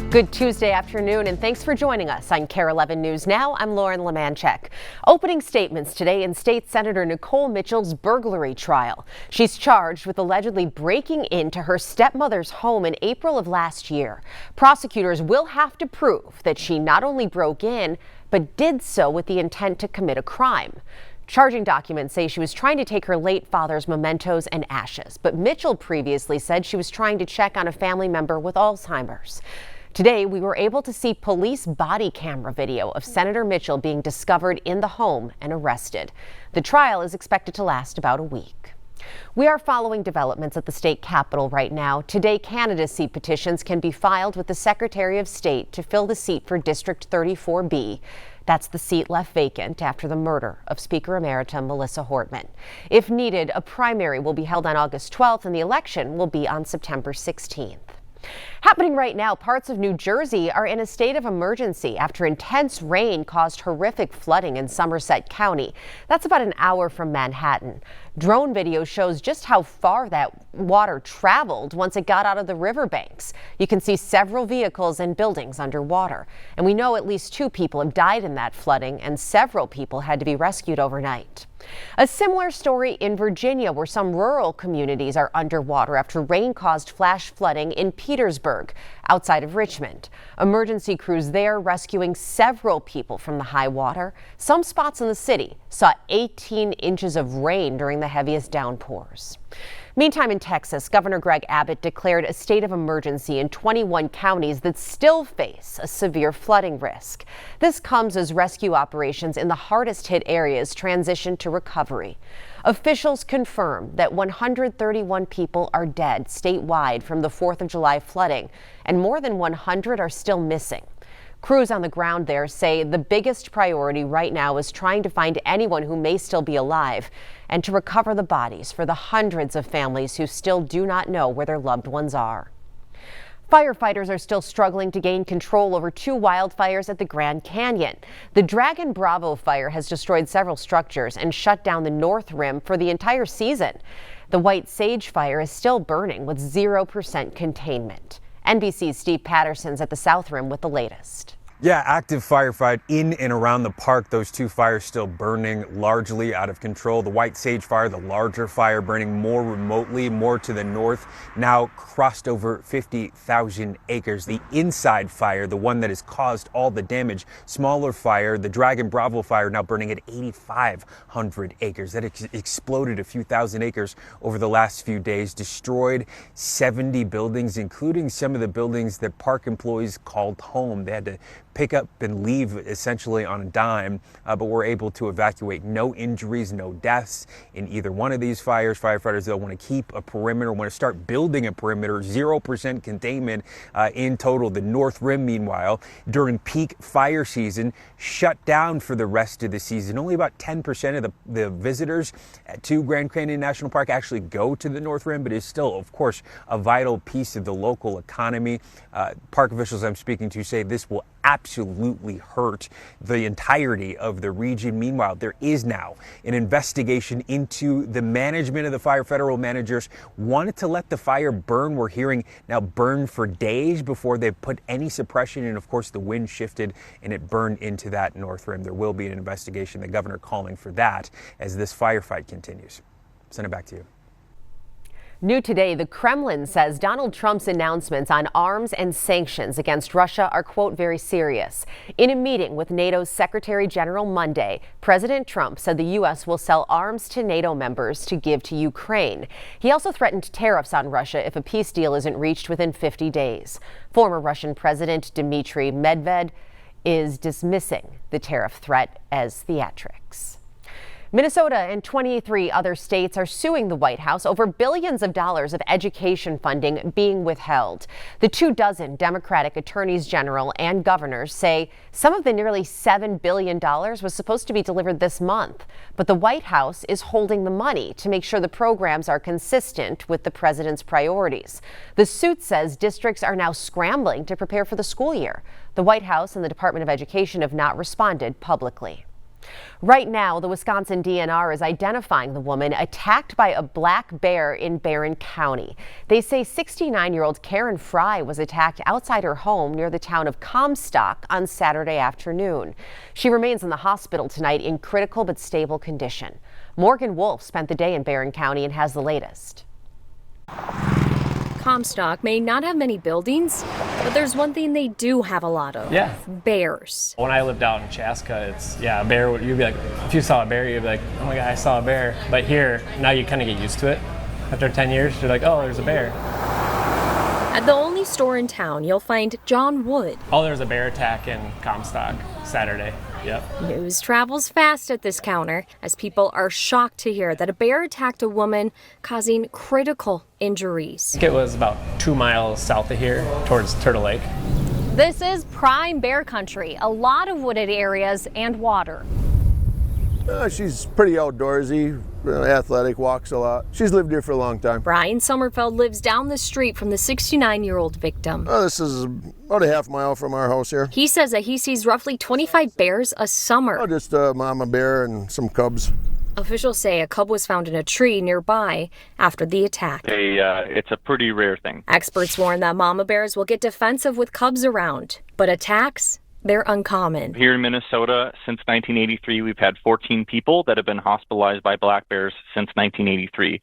Good Tuesday afternoon, and thanks for joining us on KARE 11 News Now. I'm Lauren Lemanchek. Opening statements today in State Senator Nicole Mitchell's burglary trial. She's charged with allegedly breaking into her stepmother's home in April of last year. Prosecutors will have to prove that she not only broke in, but did so with the intent to commit a crime. Charging documents say she was trying to take her late father's mementos and ashes, but Mitchell previously said she was trying to check on a family member with Alzheimer's. Today, we were able to see police body camera video of Senator Mitchell being discovered in the home and arrested. The trial is expected to last about a week. We are following developments at the state capitol right now. Today, candidacy petitions can be filed with the Secretary of State to fill the seat for District 34B. That's the seat left vacant after the murder of Speaker Emerita Melissa Hortman. If needed, a primary will be held on August 12th and the election will be on September 16th. Happening right now, parts of New Jersey are in a state of emergency after intense rain caused horrific flooding in Somerset County. That's about an hour from Manhattan. Drone video shows just how far that water traveled once it got out of the riverbanks. You can see several vehicles and buildings underwater. And we know at least 2 people have died in that flooding and several people had to be rescued overnight. A similar story in Virginia, where some rural communities are underwater after rain caused flash flooding in Petersburg, outside of Richmond. Emergency crews there rescuing several people from the high water. Some spots in the city saw 18 inches of rain during the heaviest downpours. Meantime, in Texas, Governor Greg Abbott declared a state of emergency in 21 counties that still face a severe flooding risk. This comes as rescue operations in the hardest hit areas transition to recovery. Officials confirm that 131 people are dead statewide from the 4th of July flooding, and more than 100 are still missing. Crews on the ground there say the biggest priority right now is trying to find anyone who may still be alive and to recover the bodies for the hundreds of families who still do not know where their loved ones are. Firefighters are still struggling to gain control over 2 wildfires at the Grand Canyon. The Dragon Bravo fire has destroyed several structures and shut down the North Rim for the entire season. The White Sage fire is still burning with 0% containment. NBC's Steve Patterson's at the South Rim with the latest. Yeah, active firefight in and around the park. Those 2 fires still burning, largely out of control. The White Sage fire, the larger fire, burning more remotely, more to the north, now crossed over 50,000 acres. The inside fire, the one that has caused all the damage, smaller fire, the Dragon Bravo fire, now burning at 8,500 acres. That exploded a few thousand acres over the last few days, destroyed 70 buildings, including some of the buildings that park employees called home. They had to pick up and leave essentially on a dime, but were able to evacuate. No injuries, no deaths in either one of these fires. Firefighters, they'll want to keep a perimeter, want to start building a perimeter, 0% containment in total. The North Rim, meanwhile, during peak fire season, shut down for the rest of the season. Only about 10% of the visitors to Grand Canyon National Park actually go to the North Rim, but is still, of course, a vital piece of the local economy. Park officials I'm speaking to say this will absolutely hurt the entirety of the region. Meanwhile, there is now an investigation into the management of the fire. Federal managers wanted to let the fire burn. We're hearing now burn for days before they put any suppression. And of course, the wind shifted and it burned into that North Rim. There will be an investigation. The governor calling for that as this firefight continues. Send it back to you. New today, the Kremlin says Donald Trump's announcements on arms and sanctions against Russia are, quote, very serious. In a meeting with NATO's Secretary General Monday, President Trump said the U.S. will sell arms to NATO members to give to Ukraine. He also threatened tariffs on Russia if a peace deal isn't reached within 50 days. Former Russian President Dmitry Medvedev is dismissing the tariff threat as theatrics. Minnesota and 23 other states are suing the White House over billions of dollars of education funding being withheld. The 24 Democratic attorneys general and governors say some of the nearly $7 billion was supposed to be delivered this month. But the White House is holding the money to make sure the programs are consistent with the president's priorities. The suit says districts are now scrambling to prepare for the school year. The White House and the Department of Education have not responded publicly. Right now, the Wisconsin DNR is identifying the woman attacked by a black bear in Barron County. They say 69-year-old Karen Fry was attacked outside her home near the town of Comstock on Saturday afternoon. She remains in the hospital tonight in critical but stable condition. Morgan Wolf spent the day in Barron County and has the latest. Comstock may not have many buildings, but there's one thing they do have a lot of. Yeah. Bears. When I lived out in Chaska, a bear, you'd be like, if you saw a bear, you'd be like, oh my God, I saw a bear. But here, now you kind of get used to it. After 10 years, you're like, oh, there's a bear. At the only store in town, you'll find John Wood. Oh, there was a bear attack in Comstock Saturday. Yep. News travels fast at this counter as people are shocked to hear that a bear attacked a woman, causing critical injuries. It was about 2 miles south of here towards Turtle Lake. This is prime bear country, a lot of wooded areas and water. She's pretty outdoorsy, athletic, walks a lot. She's lived here for a long time. Brian Sommerfeld lives down the street from the 69-year-old victim. This is about a half mile from our house here. He says that he sees roughly 25 bears a summer. Just a mama bear and some cubs. Officials say a cub was found in a tree nearby after the attack. It's a pretty rare thing. Experts warn that mama bears will get defensive with cubs around, but attacks, they're uncommon. Here in Minnesota, since 1983, we've had 14 people that have been hospitalized by black bears since 1983.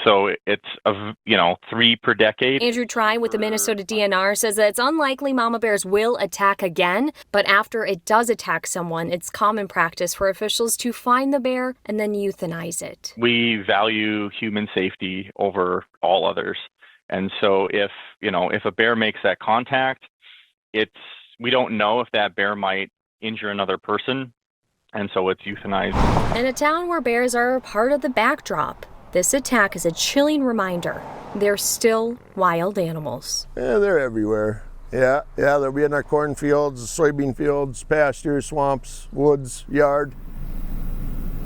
So it's 3 per decade. Andrew Try with the Minnesota DNR says that it's unlikely mama bears will attack again, but after it does attack someone, it's common practice for officials to find the bear and then euthanize it. We value human safety over all others. And so if a bear makes that contact, we don't know if that bear might injure another person, and so it's euthanized. In a town where bears are a part of the backdrop, this attack is a chilling reminder they're still wild animals. Yeah, they're everywhere. Yeah, they'll be in our cornfields, soybean fields, pastures, swamps, woods, yard.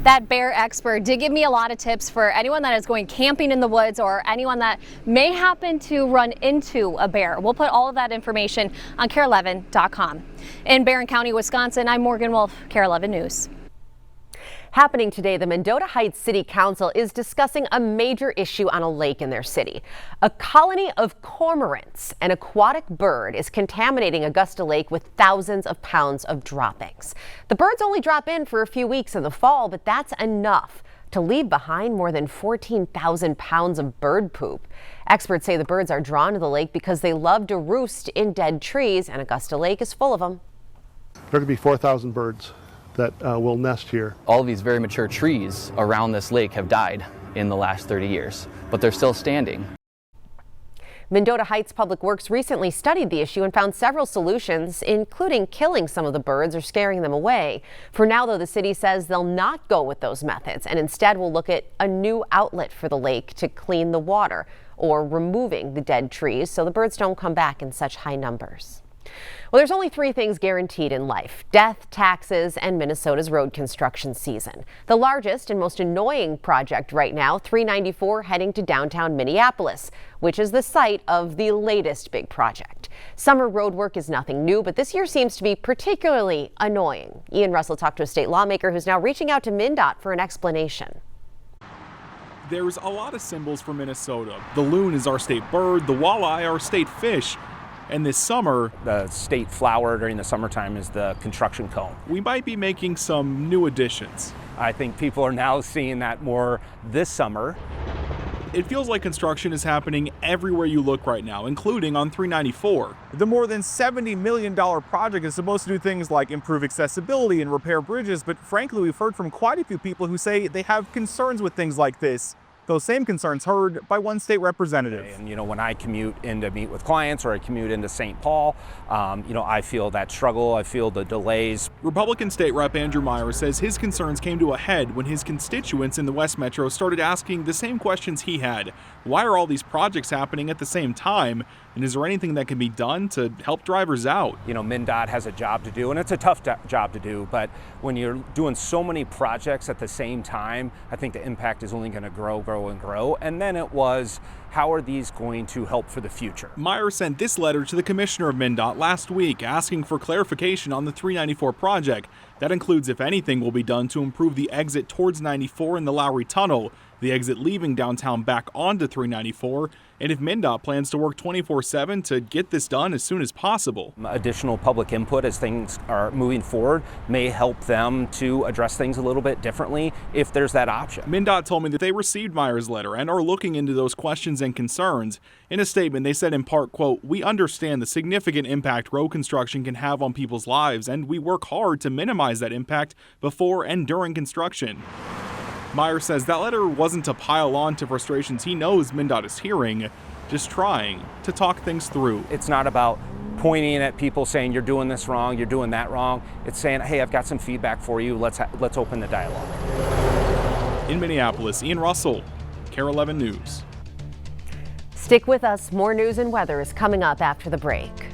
That bear expert did give me a lot of tips for anyone that is going camping in the woods or anyone that may happen to run into a bear. We'll put all of that information on KARE11.com. In Barron County, Wisconsin, I'm Morgan Wolf, KARE 11 News. Happening today, the Mendota Heights City Council is discussing a major issue on a lake in their city. A colony of cormorants, an aquatic bird, is contaminating Augusta Lake with thousands of pounds of droppings. The birds only drop in for a few weeks in the fall, but that's enough to leave behind more than 14,000 pounds of bird poop. Experts say the birds are drawn to the lake because they love to roost in dead trees, and Augusta Lake is full of them. There could be 4,000 birds that will nest here. All of these very mature trees around this lake have died in the last 30 years, but they're still standing. Mendota Heights Public Works recently studied the issue and found several solutions, including killing some of the birds or scaring them away. For now, though, the city says they'll not go with those methods and instead will look at a new outlet for the lake to clean the water or removing the dead trees so the birds don't come back in such high numbers. Well, there's only 3 things guaranteed in life: death, taxes, and Minnesota's road construction season. The largest and most annoying project right now, 394 heading to downtown Minneapolis, which is the site of the latest big project. Summer road work is nothing new, but this year seems to be particularly annoying. Ian Russell talked to a state lawmaker who's now reaching out to MnDOT for an explanation. There's a lot of symbols for Minnesota. The loon is our state bird, the walleye our state fish. And this summer, the state flower during the summertime is the construction cone. We might be making some new additions. I think people are now seeing that more this summer. It feels like construction is happening everywhere you look right now, including on 394. The more than $70 million project is supposed to do things like improve accessibility and repair bridges, but frankly, we've heard from quite a few people who say they have concerns with things like this. Those same concerns heard by one state representative. And when I commute in to meet with clients or I commute into St. Paul, I feel that struggle, I feel the delays. Republican State Rep Andrew Meyer says his concerns came to a head when his constituents in the West Metro started asking the same questions he had. Why are all these projects happening at the same time? And is there anything that can be done to help drivers out? MnDOT has a job to do, and it's a tough job to do, but when you're doing so many projects at the same time, I think the impact is only going to grow grow and grow. And then it was, how are these going to help for the future? Meyer sent this letter to the commissioner of MnDOT last week asking for clarification on the 394 project. That includes if anything will be done to improve the exit towards 94 in the Lowry Tunnel, the exit leaving downtown back onto 394, and if MnDOT plans to work 24/7 to get this done as soon as possible. Additional public input as things are moving forward may help them to address things a little bit differently if there's that option. MnDOT told me that they received Meyer's letter and are looking into those questions and concerns. In a statement, they said in part, quote, "We understand the significant impact road construction can have on people's lives, and we work hard to minimize that impact before and during construction." Meyer says that letter wasn't to pile on to frustrations he knows MnDOT is hearing, just trying to talk things through. It's not about pointing at people saying you're doing this wrong, you're doing that wrong. It's saying, hey, I've got some feedback for you. Let's open the dialogue. In Minneapolis, Ian Russell, KARE 11 News. Stick with us. More news and weather is coming up after the break.